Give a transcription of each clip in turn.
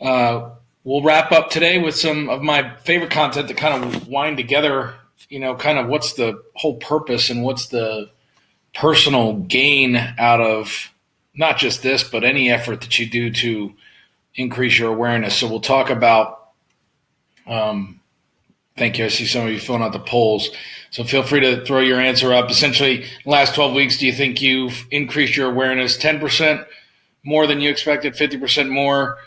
Uh, we'll wrap up today with some of my favorite content to kind of wind together, kind of what's the whole purpose and what's the personal gain out of not just this, but any effort that you do to increase your awareness. So we'll talk about, thank you. I see some of you filling out the polls. So feel free to throw your answer up. Essentially, the last 12 weeks, do you think you've increased your awareness 10% more than you expected, 50% more,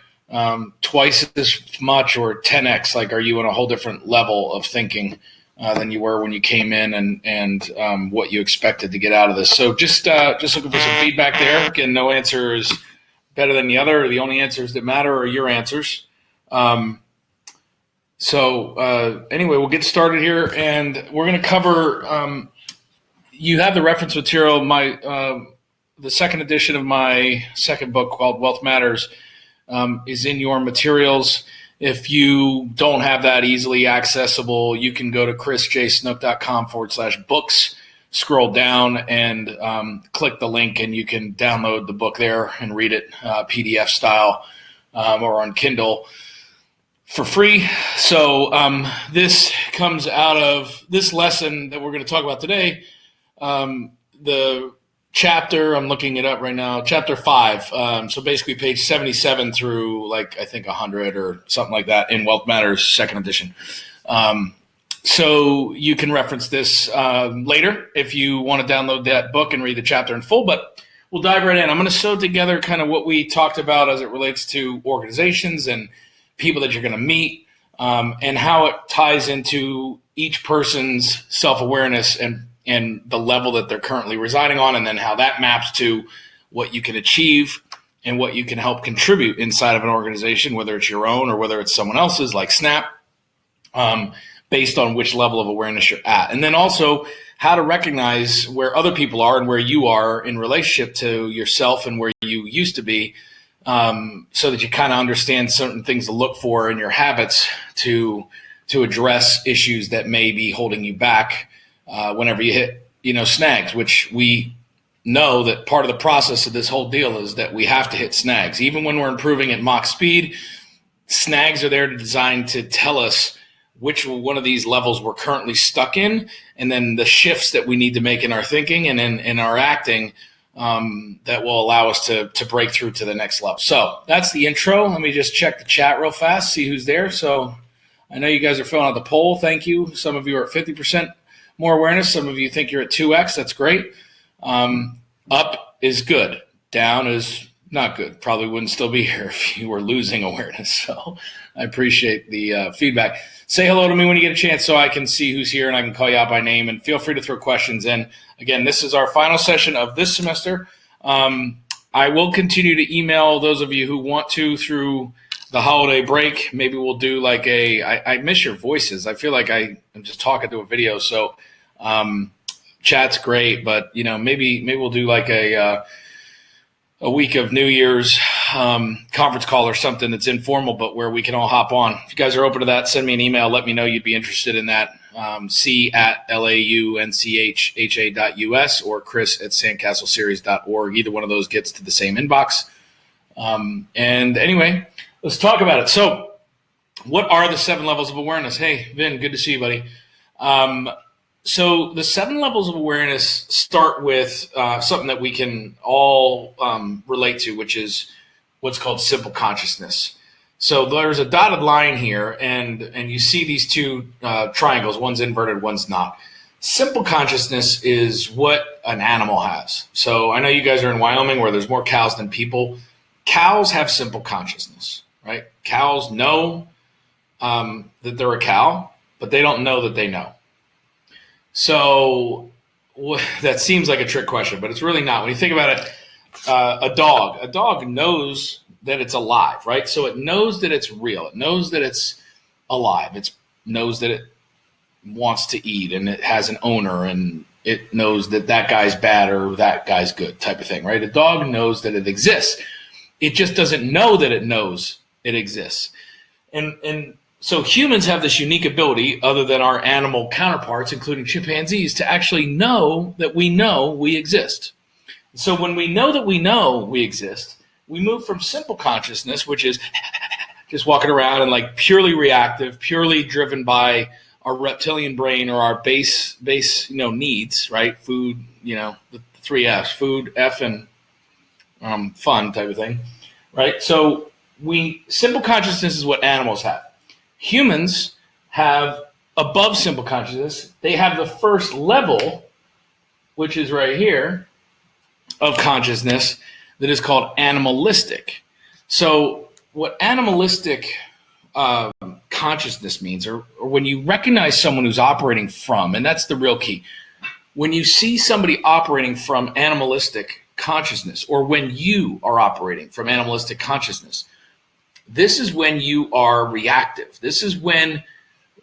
twice as much, or 10x? Like, are you on a whole different level of thinking than you were when you came in, and what you expected to get out of this? So just looking for some feedback there. Again, no answer is better than the other. The only answers that matter are your answers. Anyway, we'll get started here, and we're going to cover. You have the reference material. The second edition of my second book, called Wealth Matters, is in your materials. If you don't have that easily accessible, you can go to chrisjsnook.com/books, scroll down, and click the link, and you can download the book there and read it PDF style or on Kindle for free. So this comes out of this lesson that we're going to talk about today. The chapter, I'm looking it up right now, chapter 5. So basically page 77 through I think 100 or something like that in Wealth Matters second edition. So you can reference this later if you want to download that book and read the chapter in full, but we'll dive right in. I'm going to sew together kind of what we talked about as it relates to organizations and people that you're going to meet, and how it ties into each person's self-awareness and the level that they're currently residing on, and then how that maps to what you can achieve and what you can help contribute inside of an organization, whether it's your own or whether it's someone else's, like S.N.A.P, based on which level of awareness you're at. And then also how to recognize where other people are and where you are in relationship to yourself and where you used to be, so that you kind of understand certain things to look for in your habits to address issues that may be holding you back whenever you hit snags, which we know that part of the process of this whole deal is that we have to hit snags. Even when we're improving at Mach speed, snags are there designed to tell us which one of these levels we're currently stuck in, and then the shifts that we need to make in our thinking and in our acting that will allow us to break through to the next level. So that's the intro. Let me just check the chat real fast, see who's there. So I know you guys are filling out the poll. Thank you. Some of you are at 50% more awareness. Some of you think you're at 2x. That's great. Up is good. Down is not good. Probably wouldn't still be here if you were losing awareness. So I appreciate the feedback. Say hello to me when you get a chance so I can see who's here and I can call you out by name, and feel free to throw questions in. Again, this is our final session of this semester. I will continue to email those of you who want to through the holiday break. Maybe we'll do I miss your voices. I feel like I'm just talking to a video. So chat's great, but maybe we'll do a week of New Year's conference call or something that's informal, but where we can all hop on. If you guys are open to that, send me an email. Let me know you'd be interested in that. c@launcha.us or chris@sandcastleseries.org. Either one of those gets to the same inbox. And anyway, let's talk about it. So what are the 7 levels of awareness? Hey, Vin, good to see you, buddy. So the 7 levels of awareness start with something that we can all relate to, which is what's called simple consciousness. So there's a dotted line here, and you see these two triangles. One's inverted, one's not. Simple consciousness is what an animal has. So I know you guys are in Wyoming where there's more cows than people. Cows have simple consciousness, right? Cows know that they're a cow, but they don't know that they know. So that seems like a trick question, but it's really not. When you think about it, a dog knows that it's alive, right? So it knows that it's real. It knows that it's alive. It knows that it wants to eat, and it has an owner, and it knows that that guy's bad or that guy's good, type of thing, right? A dog knows that it exists. It just doesn't know that it knows it exists. And so humans have this unique ability, other than our animal counterparts, including chimpanzees, to actually know we exist. So when we know that we exist, we move from simple consciousness, which is just walking around and like purely reactive, purely driven by our reptilian brain or our base needs, right? Food, the three F's: food, F, and fun type of thing, right? So simple consciousness is what animals have. Humans have above simple consciousness. They have the first level, which is right here, of consciousness that is called animalistic. So what animalistic consciousness means, or when you recognize someone who's operating from, and that's the real key, when you see somebody operating from animalistic consciousness, or when you are operating from animalistic consciousness, this is when you are reactive. This is when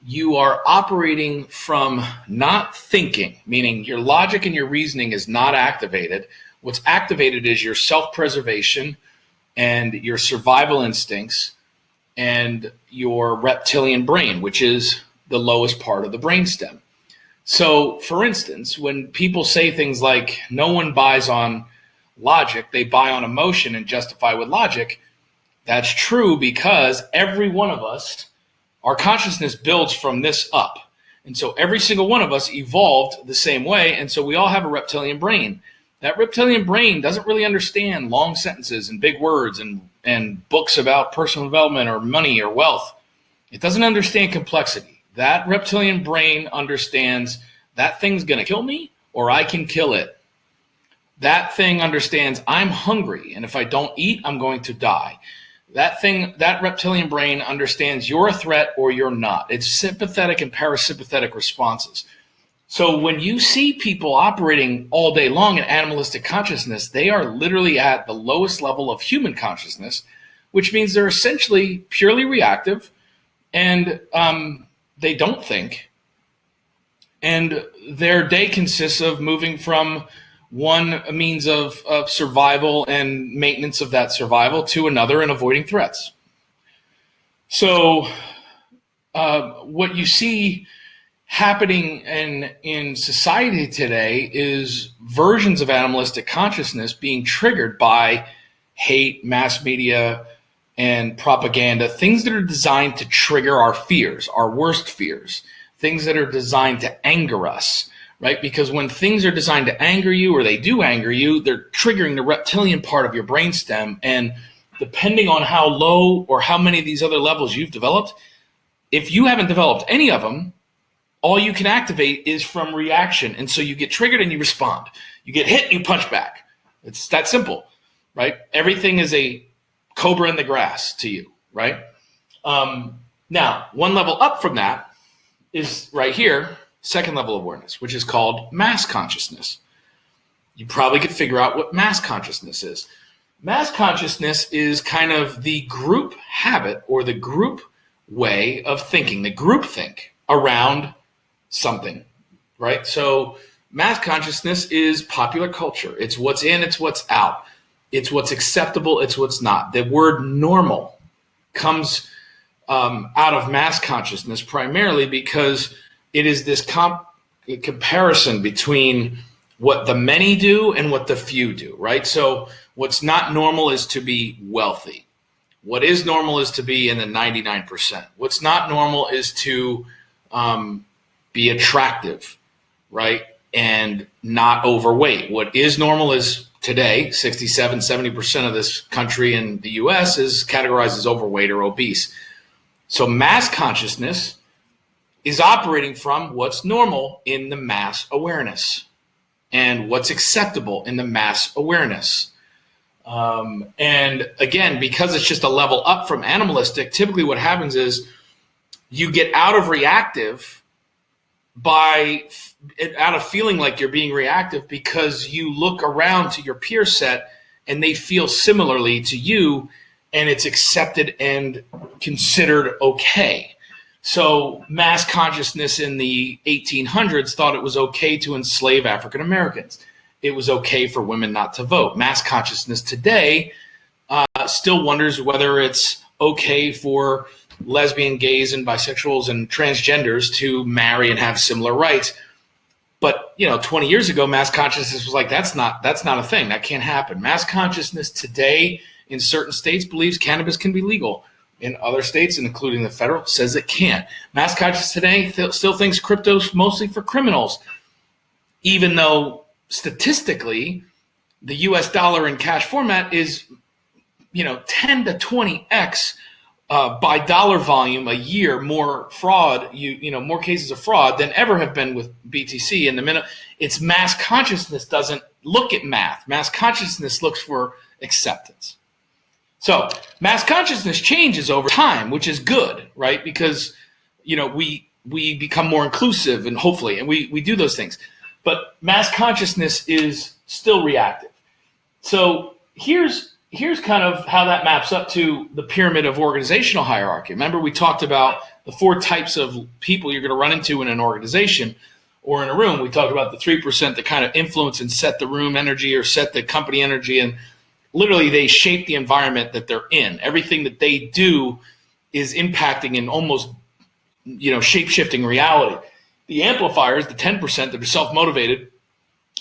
you are operating from not thinking, meaning your logic and your reasoning is not activated. What's activated is your self-preservation and your survival instincts and your reptilian brain, which is the lowest part of the brainstem. So, for instance, when people say things like, no one buys on logic, they buy on emotion and justify with logic, that's true because every one of us, our consciousness builds from this up. And so every single one of us evolved the same way, and so we all have a reptilian brain. That reptilian brain doesn't really understand long sentences and big words and books about personal development or money or wealth. It doesn't understand complexity. That reptilian brain understands that thing's going to kill me or I can kill it. That thing understands I'm hungry, and if I don't eat, I'm going to die. That reptilian brain understands you're a threat or you're not. It's sympathetic and parasympathetic responses. So when you see people operating all day long in animalistic consciousness, they are literally at the lowest level of human consciousness, which means they're essentially purely reactive, and they don't think. And their day consists of moving from one means of survival and maintenance of that survival to another and avoiding threats. So what you see happening in society today is versions of animalistic consciousness being triggered by hate, mass media, and propaganda, things that are designed to trigger our fears, our worst fears, things that are designed to anger us, right? Because when things are designed to anger you, or they do anger you, they're triggering the reptilian part of your brainstem. And depending on how low or how many of these other levels you've developed, if you haven't developed any of them, all you can activate is from reaction. And so you get triggered and you respond. You get hit, you punch back. It's that simple, right? Everything is a cobra in the grass to you, right? Now, one level up from that is right here, second level of awareness, which is called mass consciousness. You probably could figure out what mass consciousness is. Mass consciousness is kind of the group habit or the group way of thinking, the group think around something, right? So mass consciousness is popular culture. It's what's in, it's what's out. It's what's acceptable, it's what's not. The word normal comes out of mass consciousness primarily because it is this comparison between what the many do and what the few do, right? So what's not normal is to be wealthy. What is normal is to be in the 99%. What's not normal is to be attractive, right? And not overweight. What is normal is today, 67, 70% of this country in the US is categorized as overweight or obese. So mass consciousness is operating from what's normal in the mass awareness and what's acceptable in the mass awareness. And again, because it's just a level up from animalistic, typically what happens is you get out of reactive out of feeling like you're being reactive because you look around to your peer set and they feel similarly to you and it's accepted and considered okay. So mass consciousness in the 1800s thought it was okay to enslave African Americans. It was okay for women not to vote. Mass consciousness today still wonders whether it's okay for lesbian, gays, and bisexuals and transgenders to marry and have similar rights. But 20 years ago, mass consciousness was like, that's not a thing. That can't happen. Mass consciousness today in certain states believes cannabis can be legal. in other states, including the federal, says it can't. Mass consciousness today still thinks crypto's mostly for criminals, even though statistically the US dollar in cash format is 10 to 20x by dollar volume a year more fraud, more cases of fraud than ever have been with BTC. And the minute it's mass consciousness doesn't look at math. Mass consciousness looks for acceptance. So mass consciousness changes over time, which is good, right? Because we become more inclusive and hopefully, and we do those things. But mass consciousness is still reactive. So here's kind of how that maps up to the pyramid of organizational hierarchy. Remember, we talked about the 4 types of people you're going to run into in an organization or in a room. We talked about the 3% that kind of influence and set the room energy or set the company energy, and literally they shape the environment that they're in. Everything that they do is impacting and almost shape-shifting reality. The amplifiers, the 10% that are self-motivated,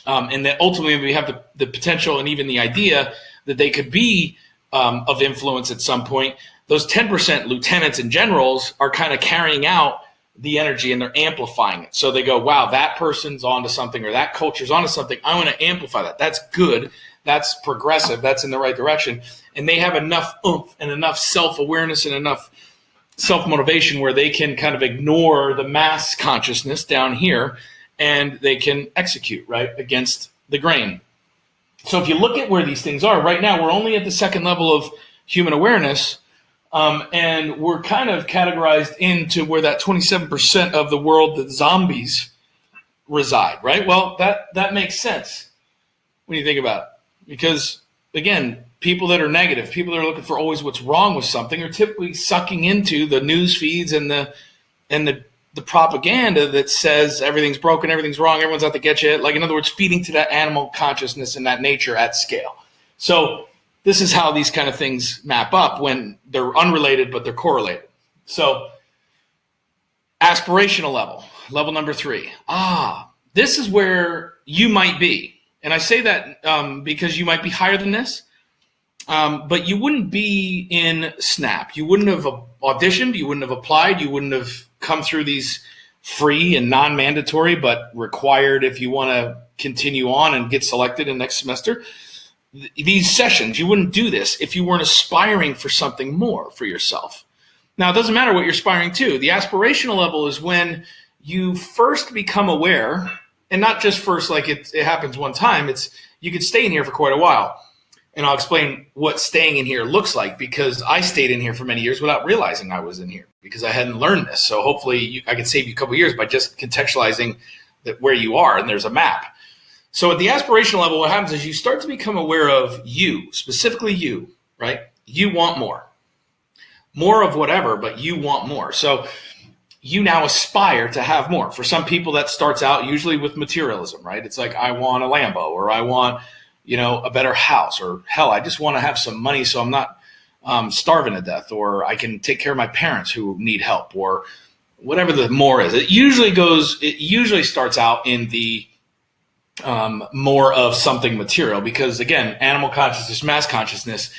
and that ultimately we have the potential and even the idea that they could be of influence at some point. Those 10% lieutenants and generals are kind of carrying out the energy and they're amplifying it. So they go, wow, that person's onto something or that culture's onto something. I want to amplify that. That's good. That's progressive. That's in the right direction. And they have enough oomph and enough self-awareness and enough self-motivation where they can kind of ignore the mass consciousness down here and they can execute right against the grain. So if you look at where these things are right now, we're only at the second level of human awareness, and we're kind of categorized into where that 27% of the world that zombies reside, right? Well, that makes sense when you think about it, because again, people that are negative, people that are looking for always what's wrong with something, are typically sucking into the news feeds and the propaganda that says everything's broken, everything's wrong, everyone's out to get you. Like, in other words, feeding to that animal consciousness and that nature at scale. So this is how these kind of things map up when they're unrelated, but they're correlated. So aspirational level number 3. This is where you might be. And I say that because you might be higher than this, but you wouldn't be in S.N.A.P. You wouldn't have auditioned, you wouldn't have applied, you wouldn't have come through these free and non-mandatory, but required if you want to continue on and get selected in next semester. These sessions, you wouldn't do this if you weren't aspiring for something more for yourself. Now, it doesn't matter what you're aspiring to. The aspirational level is when you first become aware, and not just first like it happens one time. It's you could stay in here for quite a while. And I'll explain what staying in here looks like, because I stayed in here for many years without realizing I was in here because I hadn't learned this. So hopefully I could save you a couple of years by just contextualizing that where you are, and there's a map. So at the aspirational level, what happens is you start to become aware of you, specifically you, right? You want more of whatever, but you want more. So you now aspire to have more. For some people, that starts out usually with materialism, right? It's like, I want a Lambo, or I want a better house, or hell, I just want to have some money so I'm not starving to death, or I can take care of my parents who need help, or whatever the more is. It usually starts out in the more of something material, because again, animal consciousness, mass consciousness,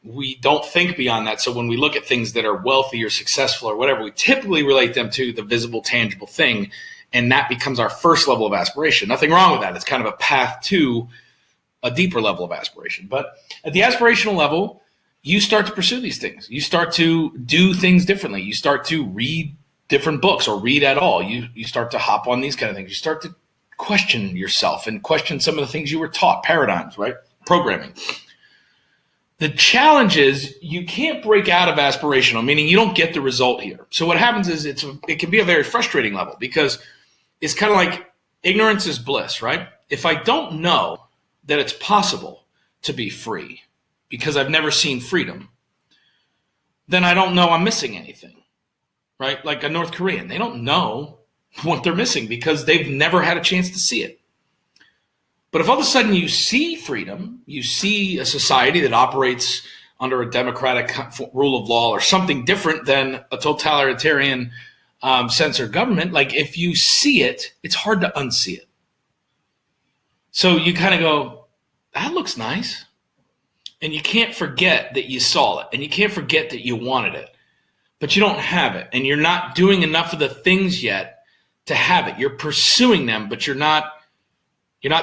we don't think beyond that. So when we look at things that are wealthy or successful or whatever, we typically relate them to the visible, tangible thing, and that becomes our first level of aspiration. Nothing wrong with that. It's kind of a path to a deeper level of aspiration. But at the aspirational level, you start to pursue these things. You start to do things differently. You start to read different books, or read at all. You start to hop on these kind of things. You start to question yourself and question some of the things you were taught, paradigms, right? Programming. The challenge is you can't break out of aspirational, meaning you don't get the result here. So what happens is it can be a very frustrating level, because it's kind of like ignorance is bliss, right? If I don't know that it's possible to be free because I've never seen freedom, then I don't know I'm missing anything, right? Like a North Korean, they don't know what they're missing because they've never had a chance to see it. But if all of a sudden you see freedom, you see a society that operates under a democratic rule of law or something different than a totalitarian censored government, like if you see it, it's hard to unsee it. So you kind of go, that looks nice. And you can't forget that you saw it, and you can't forget that you wanted it. but you don't have it, and you're not doing enough of the things yet to have it. You're pursuing them, but you're not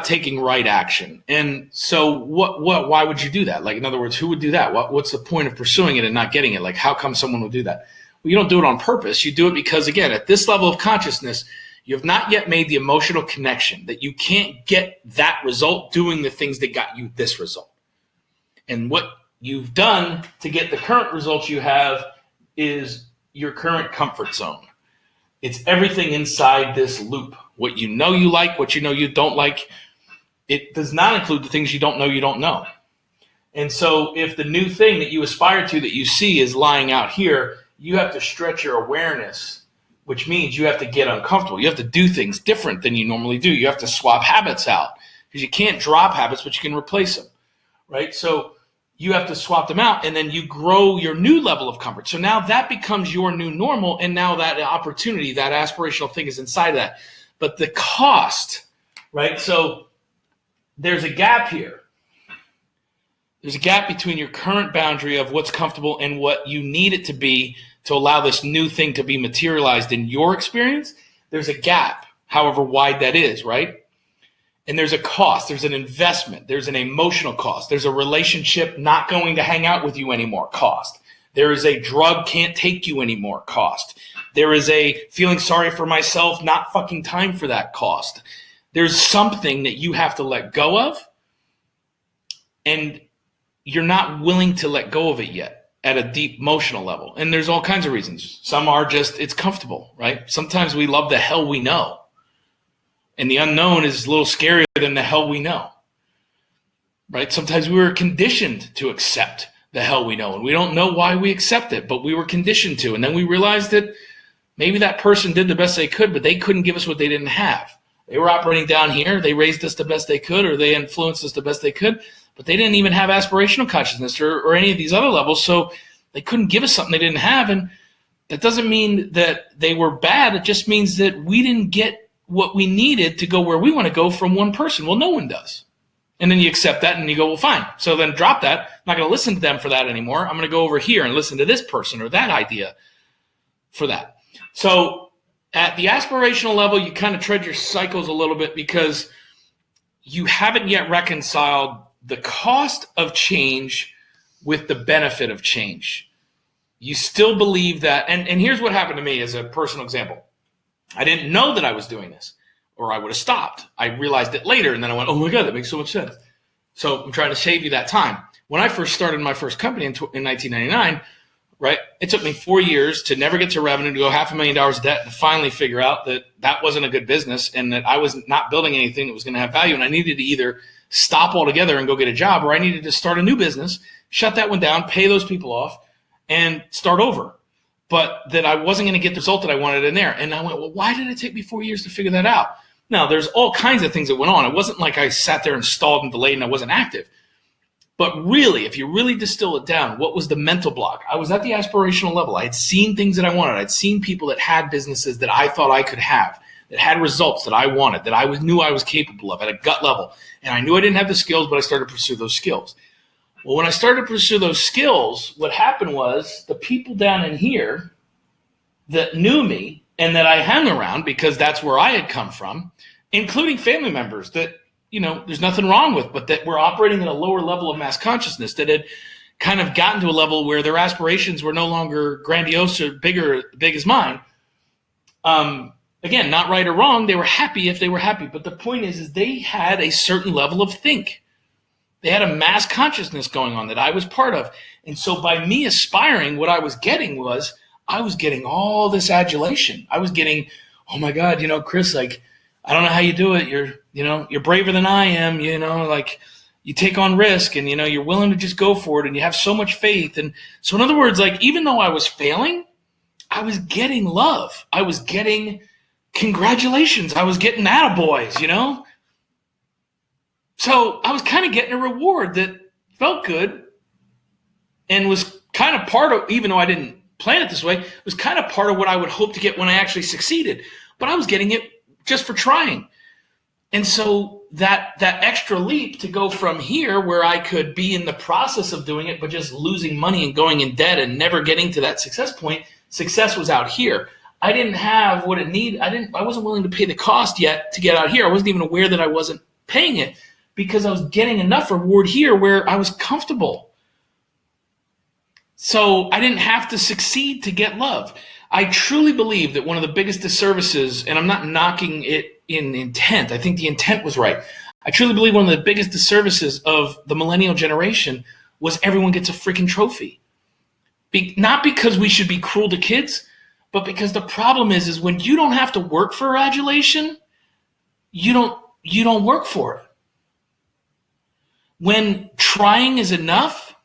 taking right action. And so why would you do that? Like, in other words, who would do that? What's the point of pursuing it and not getting it? Like, how come someone would do that? Well, you don't do it on purpose. You do it because, again, at this level of consciousness, you have not yet made the emotional connection that you can't get that result doing the things that got you this result. And what you've done to get the current results you have is your current comfort zone. It's everything inside this loop. What you know you like, what you know you don't like. It does not include the things you don't know. And so if the new thing that you aspire to, that you see, is lying out here, you have to stretch your awareness, which means you have to get uncomfortable. You have to do things different than you normally do. You have to swap habits out, because you can't drop habits, but you can replace them, right? So you have to swap them out, and then you grow your new level of comfort. So now that becomes your new normal, and now that opportunity, that aspirational thing is inside of that. But the cost, right? So there's a gap here. There's a gap between your current boundary of what's comfortable and what you need it to be to allow this new thing to be materialized in your experience. There's a gap, however wide that is, right? And there's a cost, there's an investment, there's an emotional cost, there's a relationship not going to hang out with you anymore cost. There is a drug can't take you anymore cost. There is a feeling sorry for myself, not fucking time for that cost. There's something that you have to let go of, and you're not willing to let go of it yet at a deep emotional level. And there's all kinds of reasons. Some are just, it's comfortable, right? Sometimes we love the hell we know. And the unknown is a little scarier than the hell we know, right? Sometimes we were conditioned to accept the hell we know, and we don't know why we accept it, but we were conditioned to. And then we realized that maybe that person did the best they could, but they couldn't give us what they didn't have. They were operating down here. They raised us the best they could, or they influenced us the best they could, but they didn't even have aspirational consciousness or any of these other levels. So they couldn't give us something they didn't have. And that doesn't mean that they were bad. It just means that we didn't get what we needed to go where we want to go from one person. Well, no one does. And then you accept that and you go, well, fine. So then drop that. I'm not going to listen to them for that anymore. I'm going to go over here and listen to this person or that idea for that. So at the aspirational level, you kind of tread your cycles a little bit because you haven't yet reconciled the cost of change with the benefit of change. You still believe that. And here's what happened to me as a personal example. I didn't know that I was doing this, or I would have stopped. I realized it later, and then I went, oh my God, that makes so much sense. So I'm trying to save you that time. When I first started my first company in 1999, right, it took me 4 years to never get to revenue, to go $500,000 debt, to finally figure out that that wasn't a good business and that I was not building anything that was going to have value. And I needed to either stop altogether and go get a job, or I needed to start a new business, shut that one down, pay those people off, and start over. But that I wasn't going to get the result that I wanted in there. And I went, well, why did it take me 4 years to figure that out? Now, there's all kinds of things that went on. It wasn't like I sat there and stalled and delayed and I wasn't active. But really, if you really distill it down, what was the mental block? I was at the aspirational level. I had seen things that I wanted. I'd seen people that had businesses that I thought I could have, that had results that I wanted, that I knew I was capable of at a gut level. And I knew I didn't have the skills, but I started to pursue those skills. Well, when I started to pursue those skills, what happened was the people down in here that knew me and that I hung around because that's where I had come from, including family members that, you know, there's nothing wrong with, but that were operating at a lower level of mass consciousness, that had kind of gotten to a level where their aspirations were no longer grandiose or big as mine. Again, not right or wrong. They were happy if they were happy. But the point is they had a certain level of think. They had a mass consciousness going on that I was part of. And so by me aspiring, what I was getting was I was getting all this adulation. I was getting, oh my God, you know, Chris, like, I don't know how you do it. You're braver than I am, you know, like you take on risk and, you know, you're willing to just go for it and you have so much faith. And so in other words, like, even though I was failing, I was getting love. I was getting congratulations. I was getting attaboys, you know? So I was kind of getting a reward that felt good and was kind of part of, even though I didn't plan it this way, it was kind of part of what I would hope to get when I actually succeeded. But I was getting it just for trying. And so that extra leap to go from here, where I could be in the process of doing it, but just losing money and going in debt and never getting to that success point, success was out here. I didn't have what it needed. I wasn't willing to pay the cost yet to get out here. I wasn't even aware that I wasn't paying it because I was getting enough reward here where I was comfortable. So I didn't have to succeed to get love. I truly believe that one of the biggest disservices, and I'm not knocking it in intent, I think the intent was right. I truly believe one of the biggest disservices of the millennial generation was everyone gets a freaking trophy. Not because we should be cruel to kids, but because the problem is when you don't have to work for adulation, you don't work for it. When trying is enough,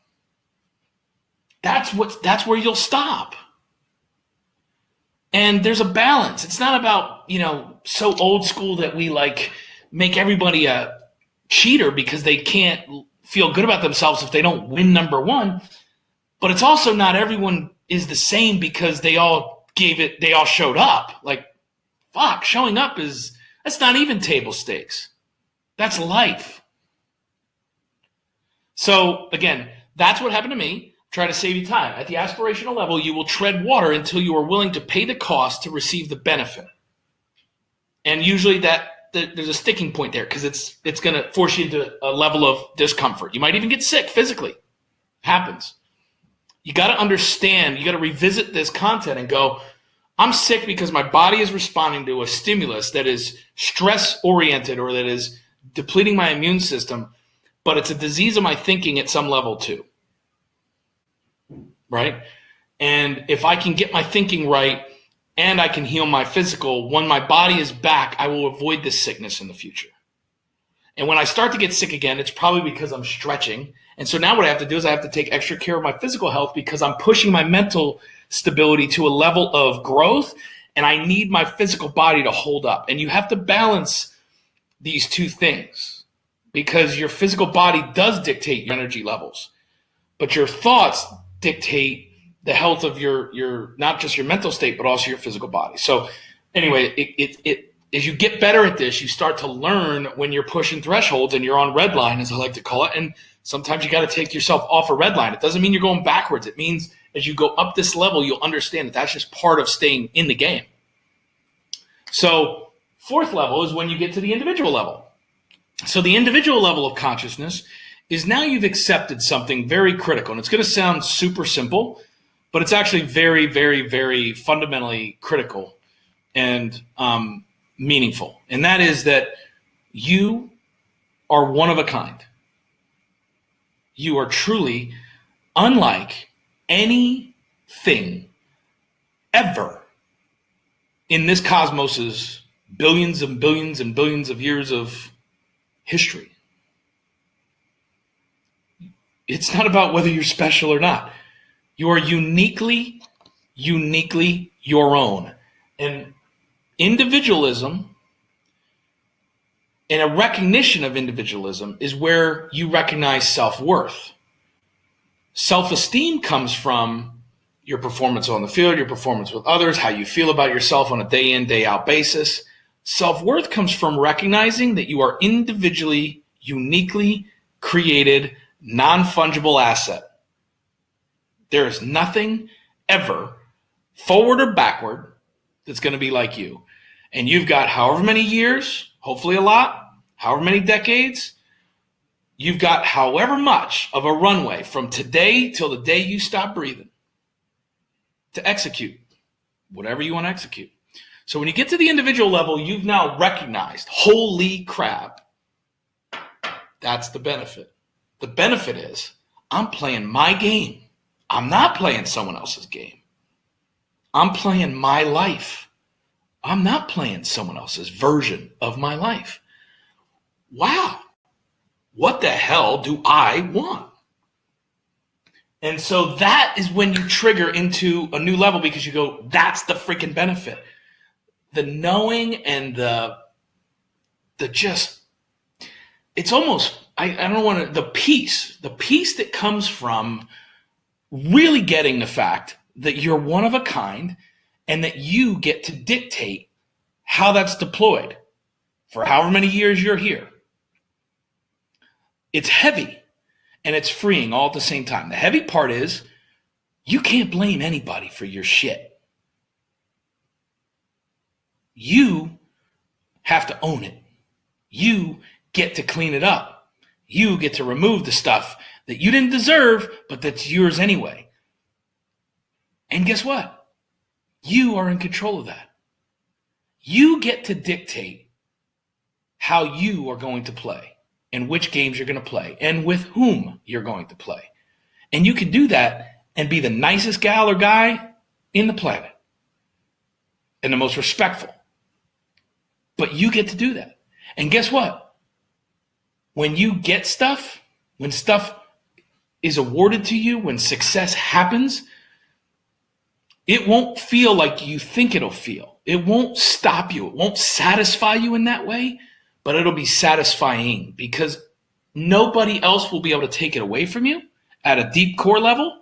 that's where you'll stop. And there's a balance. It's not about, so old school that we make everybody a cheater because they can't feel good about themselves if they don't win number one. But it's also not everyone is the same because they all showed up. Showing up that's not even table stakes. That's life. So again, that's what happened to me. Try to save you time. At the aspirational level, you will tread water until you are willing to pay the cost to receive the benefit. And usually there's a sticking point there because it's going to force you into a level of discomfort. You might even get sick physically. Happens. You got to understand, you got to revisit this content and go, I'm sick because my body is responding to a stimulus that is stress-oriented or that is depleting my immune system, but it's a disease of my thinking at some level too. Right? And if I can get my thinking right and I can heal my physical, when my body is back, I will avoid this sickness in the future. And when I start to get sick again, it's probably because I'm stretching. And so now what I have to do is I have to take extra care of my physical health because I'm pushing my mental stability to a level of growth, and I need my physical body to hold up. And you have to balance these two things because your physical body does dictate your energy levels, but your thoughts dictate the health of your not just your mental state, but also your physical body. So anyway, as you get better at this, you start to learn when you're pushing thresholds and you're on red line, as I like to call it. And sometimes you got to take yourself off a red line. It doesn't mean you're going backwards. It means as you go up this level, you'll understand that that's just part of staying in the game. So fourth level is when you get to the individual level. So the individual level of consciousness is now you've accepted something very critical. And it's going to sound super simple, but it's actually very, very, very fundamentally critical and meaningful. And that is that you are one of a kind. You are truly unlike anything ever in this cosmos's billions and billions and billions of years of history. It's not about whether you're special or not. You are uniquely your own. And individualism and a recognition of individualism is where you recognize self-worth. Self-esteem comes from your performance on the field, your performance with others, how you feel about yourself on a day in, day out basis. Self-worth comes from recognizing that you are individually, uniquely created, non-fungible asset. There is nothing ever, forward or backward, that's going to be like you. And you've got however many years, hopefully a lot, however many decades, you've got however much of a runway from today till the day you stop breathing to execute whatever you want to execute. So when you get to the individual level, you've now recognized, holy crap, that's the benefit. The benefit is I'm playing my game. I'm not playing someone else's game. I'm playing my life. I'm not playing someone else's version of my life. Wow. What the hell do I want? And so that is when you trigger into a new level because you go, that's the freaking benefit. The knowing and the just, it's almost, I don't want to, the peace that comes from really getting the fact that you're one of a kind and that you get to dictate how that's deployed. for however many years you're here. It's heavy and it's freeing all at the same time. The heavy part is you can't blame anybody for your shit. You have to own it. You get to clean it up. You get to remove the stuff that you didn't deserve, but that's yours anyway. And guess what? You are in control of that. You get to dictate how you are going to play and which games you're going to play and with whom you're going to play. And you can do that and be the nicest gal or guy in the planet and the most respectful. But you get to do that. And guess what? When you get stuff, when stuff is awarded to you, when success happens, it won't feel like you think it'll feel. It won't stop you. It won't satisfy you in that way, but it'll be satisfying because nobody else will be able to take it away from you at a deep core level.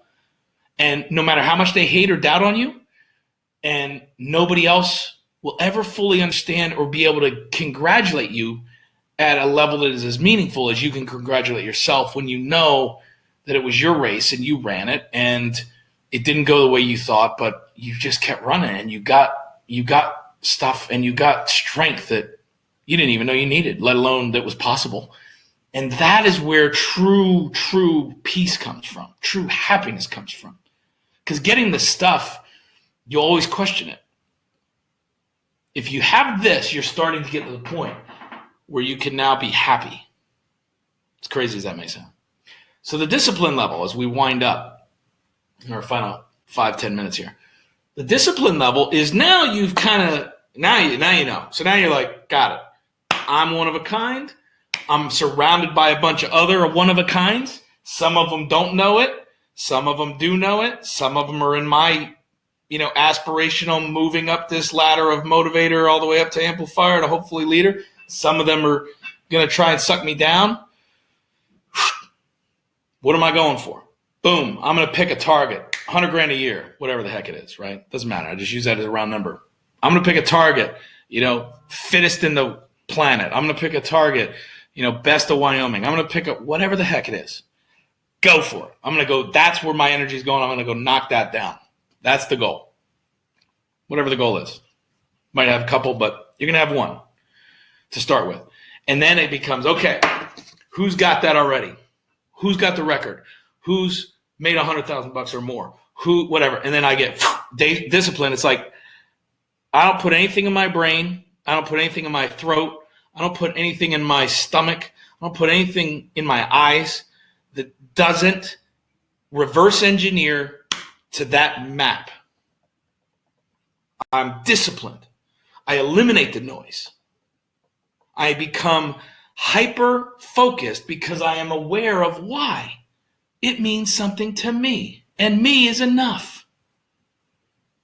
And no matter how much they hate or doubt on you, and nobody else will ever fully understand or be able to congratulate you at a level that is as meaningful as you can congratulate yourself when you know that it was your race and you ran it and it didn't go the way you thought, but you just kept running and you got stuff and you got strength that you didn't even know you needed, let alone that was possible. And that is where true peace comes from, true happiness comes from. Because getting the stuff, you'll always question it. If you have this, you're starting to get to the point where you can now be happy. As crazy as that may sound. So the discipline level, as we wind up in our final 5-10 minutes here, the discipline level is now you've kind of, now you know. So now you're like, got it. I'm one of a kind. I'm surrounded by a bunch of other one-of-a-kinds. Some of them don't know it. Some of them do know it. Some of them are in my, aspirational moving up this ladder of motivator all the way up to amplifier to hopefully leader. Some of them are going to try and suck me down. What am I going for? Boom. I'm going to pick a target, 100 grand a year, whatever the heck it is, right? Doesn't matter. I just use that as a round number. I'm going to pick a target, fittest in the planet. I'm going to pick a target, best of Wyoming. I'm going to pick up whatever the heck it is. Go for it. I'm going to go, that's where my energy is going. I'm going to go knock that down. That's the goal. Whatever the goal is. Might have a couple, but you're going to have one to start with. And then it becomes, okay, who's got that already? Who's got the record? Who's made $100,000 or more? Who, whatever. And then I get discipline. It's like, I don't put anything in my brain. I don't put anything in my throat. I don't put anything in my stomach. I don't put anything in my eyes that doesn't reverse engineer to that map. I'm disciplined. I eliminate the noise. I become hyper focused because I am aware of why. It means something to me, and me is enough.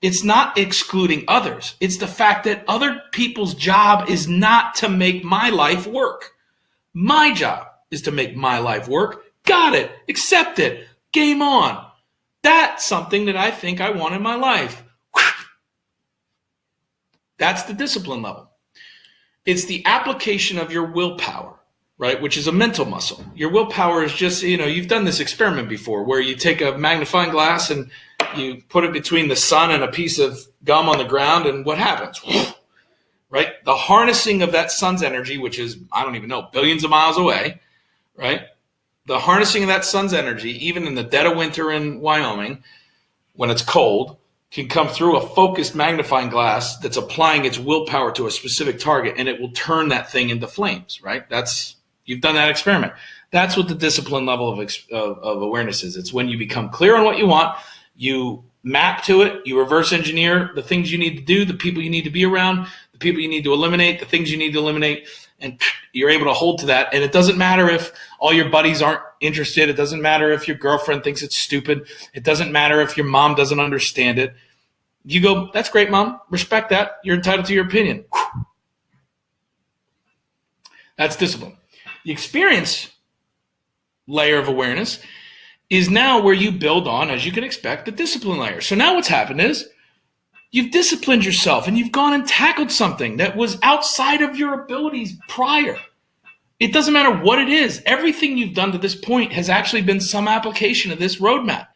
It's not excluding others. It's the fact that other people's job is not to make my life work. My job is to make my life work. Got it. Accept it. Game on. That's something that I think I want in my life. That's the discipline level. It's the application of your willpower, right? Which is a mental muscle. Your willpower is just, you've done this experiment before where you take a magnifying glass and you put it between the sun and a piece of gum on the ground, and what happens? Right? The harnessing of that sun's energy, which is, I don't even know, billions of miles away, right? The harnessing of that sun's energy, even in the dead of winter in Wyoming, when it's cold, can come through a focused magnifying glass that's applying its willpower to a specific target, and it will turn that thing into flames, right? You've done that experiment. That's what the discipline level of awareness is. It's when you become clear on what you want, you map to it, you reverse engineer the things you need to do, the people you need to be around, the people you need to eliminate, the things you need to eliminate, and you're able to hold to that. And it doesn't matter if all your buddies aren't interested. It doesn't matter if your girlfriend thinks it's stupid. It doesn't matter if your mom doesn't understand it. You go, that's great, Mom. Respect that. You're entitled to your opinion. That's discipline. The experience layer of awareness is now where you build on, as you can expect, the discipline layer. So now what's happened is You've disciplined yourself and you've gone and tackled something that was outside of your abilities prior. It doesn't matter what it is. Everything you've done to this point has actually been some application of this roadmap.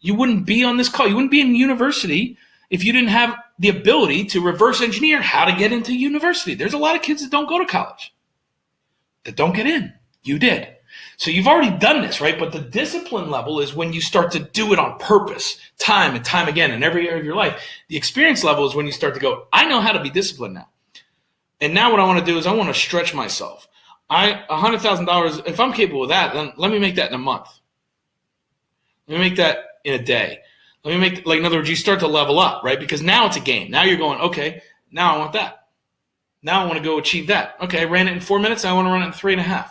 You wouldn't be on this call. You wouldn't be in university if you didn't have the ability to reverse engineer how to get into university. There's a lot of kids that don't go to college, that don't get in. You did. So you've already done this, right? But the discipline level is when you start to do it on purpose, time and time again in every area of your life. The experience level is when you start to go, I know how to be disciplined now. And now what I want to do is I want to stretch myself. $100,000, if I'm capable of that, then let me make that in a month. Let me make that in a day. Let me make, in other words, you start to level up, right? Because now it's a game. Now you're going, okay, now I want that. Now I want to go achieve that. Okay, I ran it in 4 minutes. I want to run it in 3.5.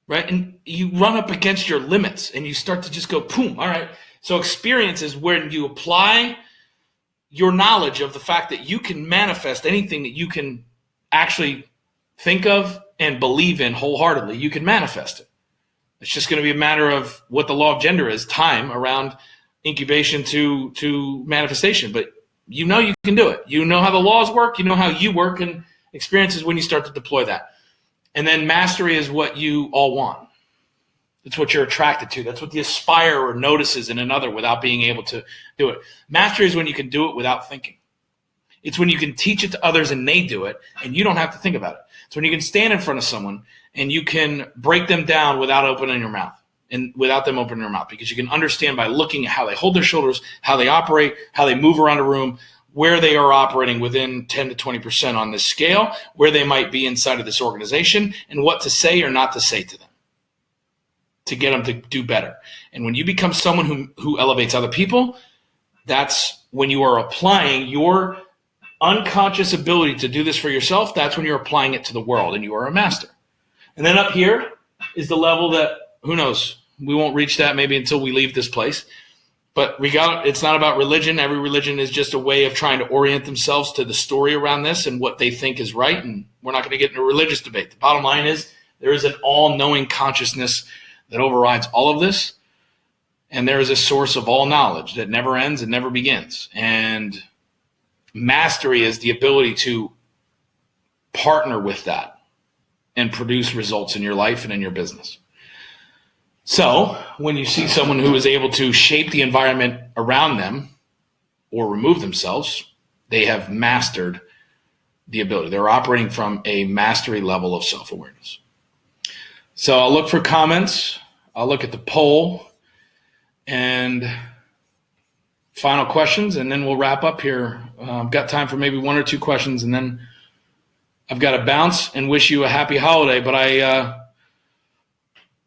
Right? And you run up against your limits and you start to just go, boom, all right. So experience is when you apply your knowledge of the fact that you can manifest anything that you can actually think of and believe in wholeheartedly. You can manifest it. It's just going to be a matter of what the law of gender is, time around incubation to manifestation. But you know you can do it. You know how the laws work. You know how you work, and experience is when you start to deploy that. And then mastery is what you all want. It's what you're attracted to. That's what the aspirer notices in another without being able to do it. Mastery is when you can do it without thinking. It's when you can teach it to others and they do it and you don't have to think about it. It's when you can stand in front of someone and you can break them down without opening your mouth and without them opening their mouth, because you can understand by looking at how they hold their shoulders, how they operate, how they move around a room, where they are operating within 10 to 20% on this scale, where they might be inside of this organization, and what to say or not to say to them to get them to do better. And when you become someone who elevates other people, that's when you are applying your unconscious ability to do this for yourself. That's when you're applying it to the world and you are a master. And then up here is the level that, who knows, we won't reach that maybe until we leave this place. But it's not about religion. Every religion is just a way of trying to orient themselves to the story around this and what they think is right. And we're not going to get into a religious debate. The bottom line is there is an all-knowing consciousness that overrides all of this. And there is a source of all knowledge that never ends and never begins. And mastery is the ability to partner with that and produce results in your life and in your business. So when you see someone who is able to shape the environment around them or remove themselves, they have mastered the ability. They're operating from a mastery level of self-awareness. So I'll look for comments. I'll look at the poll and final questions, and then we'll wrap up here. I've got time for maybe one or two questions, and then I've got to bounce and wish you a happy holiday. But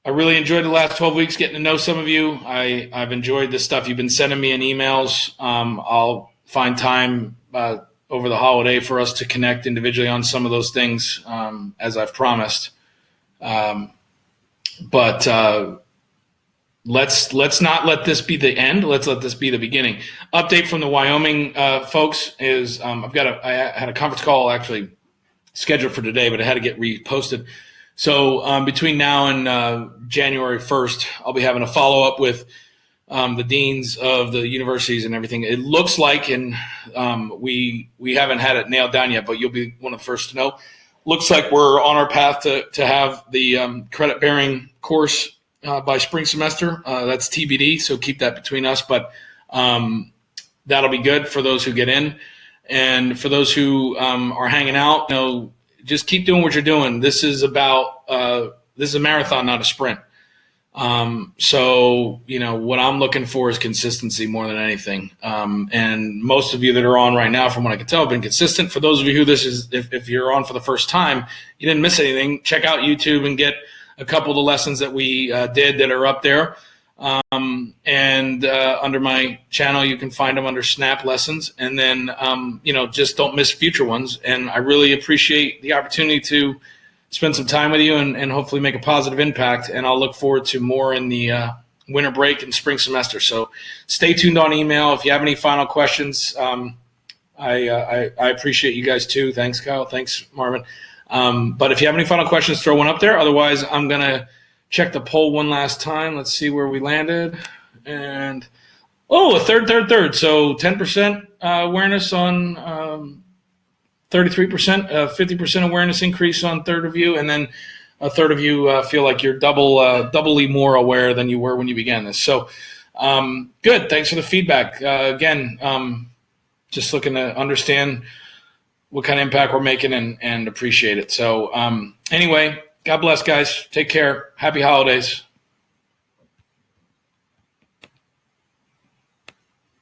I really enjoyed the last 12 weeks getting to know some of you. I've enjoyed the stuff you've been sending me in emails. I'll find time over the holiday for us to connect individually on some of those things, as I've promised. But let's not let this be the end. Let's let this be the beginning. Update from the Wyoming folks is I had a conference call actually scheduled for today, but it had to get reposted. So between now and January 1st, I'll be having a follow-up with the deans of the universities and everything. It looks like, and we haven't had it nailed down yet, but you'll be one of the first to know. Looks like we're on our path to have the credit-bearing course by spring semester. That's TBD, so keep that between us. But that'll be good for those who get in. And for those who are hanging out, just keep doing what you're doing. This is a marathon, not a sprint. So what I'm looking for is consistency more than anything. And most of you that are on right now, from what I can tell, have been consistent. For those of you who if you're on for the first time, you didn't miss anything, check out YouTube and get a couple of the lessons that we did that are up there. And under my channel, you can find them under S.N.A.P lessons. And then, just don't miss future ones. And I really appreciate the opportunity to spend some time with you and hopefully make a positive impact. And I'll look forward to more in the winter break and spring semester. So stay tuned on email. If you have any final questions, I appreciate you guys too. Thanks, Kyle. Thanks, Marvin. But if you have any final questions, throw one up there. Otherwise, I'm going to check the poll one last time. Let's see where we landed. And Oh, a third. So 10% awareness on 33%, 50% awareness increase on third of you, and then a third of you feel like you're doubly more aware than you were when you began this. So good. Thanks for the feedback. Again, just looking to understand what kind of impact we're making and appreciate it. So anyway, God bless, guys. Take care. Happy holidays.